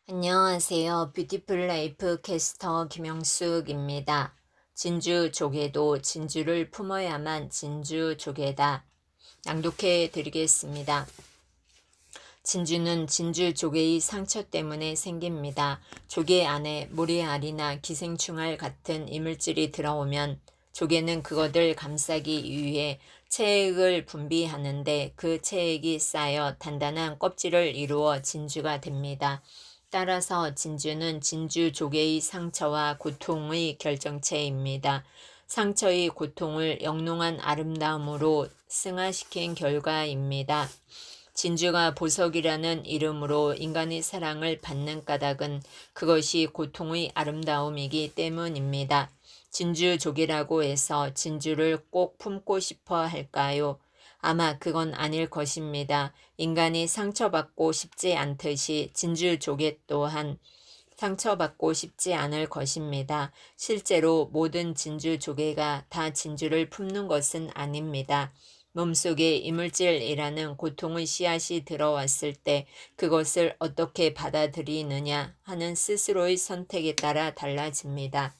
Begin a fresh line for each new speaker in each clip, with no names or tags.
안녕하세요. 뷰티풀 라이프 캐스터 김영숙입니다. 진주 조개도 진주를 품어야만 진주 조개다. 낭독해 드리겠습니다. 진주는 진주 조개의 상처 때문에 생깁니다. 조개 안에 모래알이나 기생충알 같은 이물질이 들어오면 조개는 그것을 감싸기 위해 체액을 분비하는데 그 체액이 쌓여 단단한 껍질을 이루어 진주가 됩니다. 따라서 진주는 진주 조개의 상처와 고통의 결정체입니다. 상처의 고통을 영롱한 아름다움으로 승화시킨 결과입니다. 진주가 보석이라는 이름으로 인간의 사랑을 받는 까닭은 그것이 고통의 아름다움이기 때문입니다. 진주 조개라고 해서 진주를 꼭 품고 싶어 할까요? 아마 그건 아닐 것입니다. 인간이 상처받고 싶지 않듯이 진주 조개 또한 상처받고 싶지 않을 것입니다. 실제로 모든 진주 조개가 다 진주를 품는 것은 아닙니다. 몸속에 이물질이라는 고통의 씨앗이 들어왔을 때 그것을 어떻게 받아들이느냐 하는 스스로의 선택에 따라 달라집니다.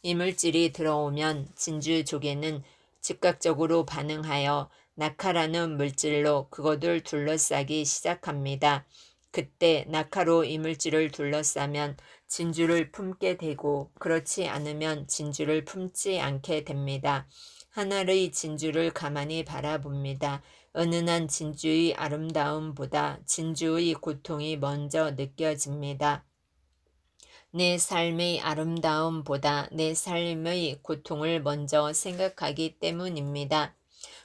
이물질이 들어오면 진주 조개는 즉각적으로 반응하여 낙하라는 물질로 그것을 둘러싸기 시작합니다. 그때 낙하로 이물질을 둘러싸면 진주를 품게 되고 그렇지 않으면 진주를 품지 않게 됩니다. 하늘의 진주를 가만히 바라봅니다. 은은한 진주의 아름다움보다 진주의 고통이 먼저 느껴집니다. 내 삶의 아름다움보다 내 삶의 고통을 먼저 생각하기 때문입니다.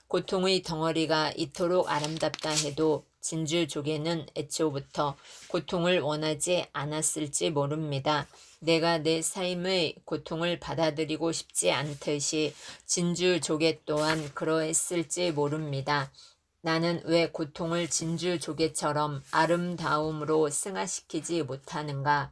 고통의 덩어리가 이토록 아름답다 해도 진주 조개는 애초부터 고통을 원하지 않았을지 모릅니다. 내가 내 삶의 고통을 받아들이고 싶지 않듯이 진주 조개 또한 그러했을지 모릅니다. 나는 왜 고통을 진주 조개처럼 아름다움으로 승화시키지 못하는가?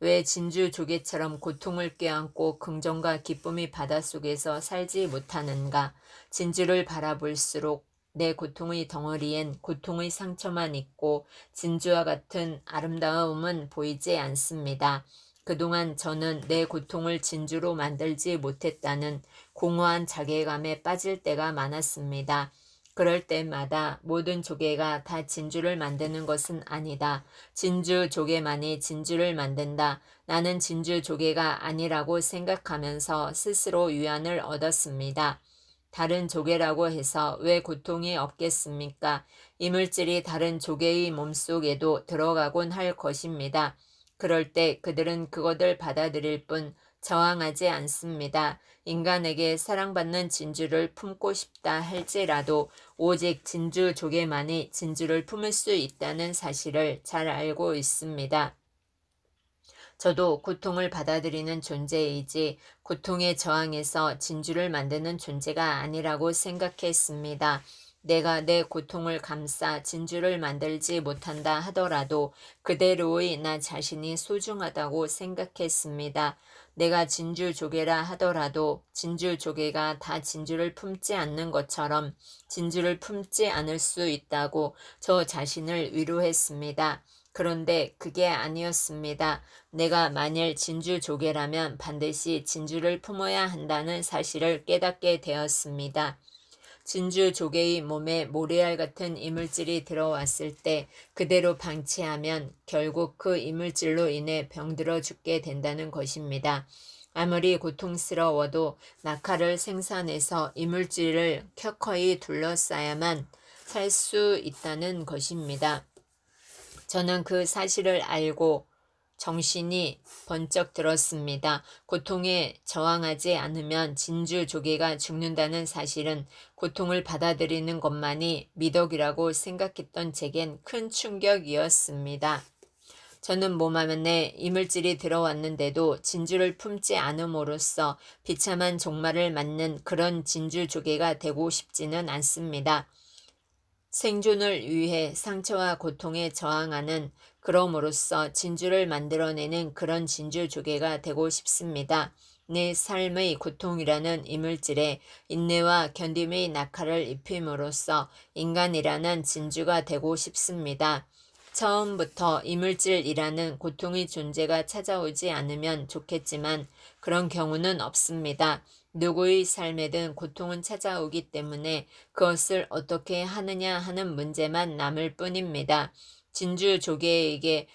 왜 진주 조개처럼 고통을 껴안고 긍정과 기쁨의 바닷속에서 살지 못하는가? 진주를 바라볼수록 내 고통의 덩어리엔 고통의 상처만 있고 진주와 같은 아름다움은 보이지 않습니다. 그동안 저는 내 고통을 진주로 만들지 못했다는 공허한 자괴감에 빠질 때가 많았습니다. 그럴 때마다 모든 조개가 다 진주를 만드는 것은 아니다. 진주 조개만이 진주를 만든다. 나는 진주 조개가 아니라고 생각하면서 스스로 위안을 얻었습니다. 다른 조개라고 해서 왜 고통이 없겠습니까? 이물질이 다른 조개의 몸속에도 들어가곤 할 것입니다. 그럴 때 그들은 그것을 받아들일 뿐 저항하지 않습니다. 인간에게 사랑받는 진주를 품고 싶다 할지라도 오직 진주 조개만이 진주를 품을 수 있다는 사실을 잘 알고 있습니다. 저도 고통을 받아들이는 존재이지 고통에 저항해서 진주를 만드는 존재가 아니라고 생각했습니다. 내가 내 고통을 감싸 진주를 만들지 못한다 하더라도 그대로의 나 자신이 소중하다고 생각했습니다. 내가 진주 조개라 하더라도 진주 조개가 다 진주를 품지 않는 것처럼 진주를 품지 않을 수 있다고 저 자신을 위로했습니다. 그런데 그게 아니었습니다. 내가 만일 진주 조개라면 반드시 진주를 품어야 한다는 사실을 깨닫게 되었습니다. 진주 조개의 몸에 모래알 같은 이물질이 들어왔을 때 그대로 방치하면 결국 그 이물질로 인해 병들어 죽게 된다는 것입니다. 아무리 고통스러워도 낙하를 생산해서 이물질을 켜커이 둘러싸야만 살 수 있다는 것입니다. 저는 그 사실을 알고 정신이 번쩍 들었습니다. 고통에 저항하지 않으면 진주 조개가 죽는다는 사실은 고통을 받아들이는 것만이 미덕이라고 생각했던 제겐 큰 충격이었습니다. 저는 몸 안에 이물질이 들어왔는데도 진주를 품지 않음으로써 비참한 종말을 맞는 그런 진주 조개가 되고 싶지는 않습니다. 생존을 위해 상처와 고통에 저항하는 그럼으로써 진주를 만들어내는 그런 진주 조개가 되고 싶습니다. 내 삶의 고통이라는 이물질에 인내와 견딤의 낙하를 입힘으로써 인간이라는 진주가 되고 싶습니다. 처음부터 이물질이라는 고통의 존재가 찾아오지 않으면 좋겠지만 그런 경우는 없습니다. 누구의 삶에든 고통은 찾아오기 때문에 그것을 어떻게 하느냐 하는 문제만 남을 뿐입니다. 진주 조개에게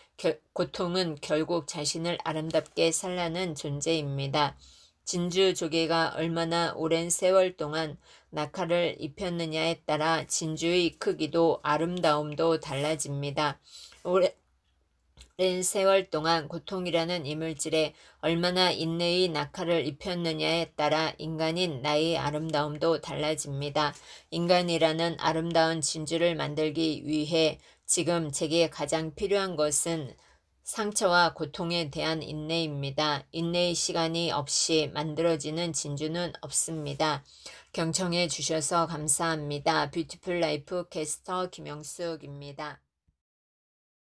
고통은 결국 자신을 아름답게 살라는 존재입니다. 진주 조개가 얼마나 오랜 세월 동안 낙하를 입혔느냐에 따라 진주의 크기도 아름다움도 달라집니다. 오랜 세월 동안 고통이라는 이물질에 얼마나 인내의 낙하를 입혔느냐에 따라 인간인 나의 아름다움도 달라집니다. 인간이라는 아름다운 진주를 만들기 위해 지금 제게 가장 필요한 것은 상처와 고통에 대한 인내입니다. 인내의 시간이 없이 만들어지는 진주는 없습니다. 경청해 주셔서 감사합니다. 뷰티풀 라이프 캐스터 김영숙입니다.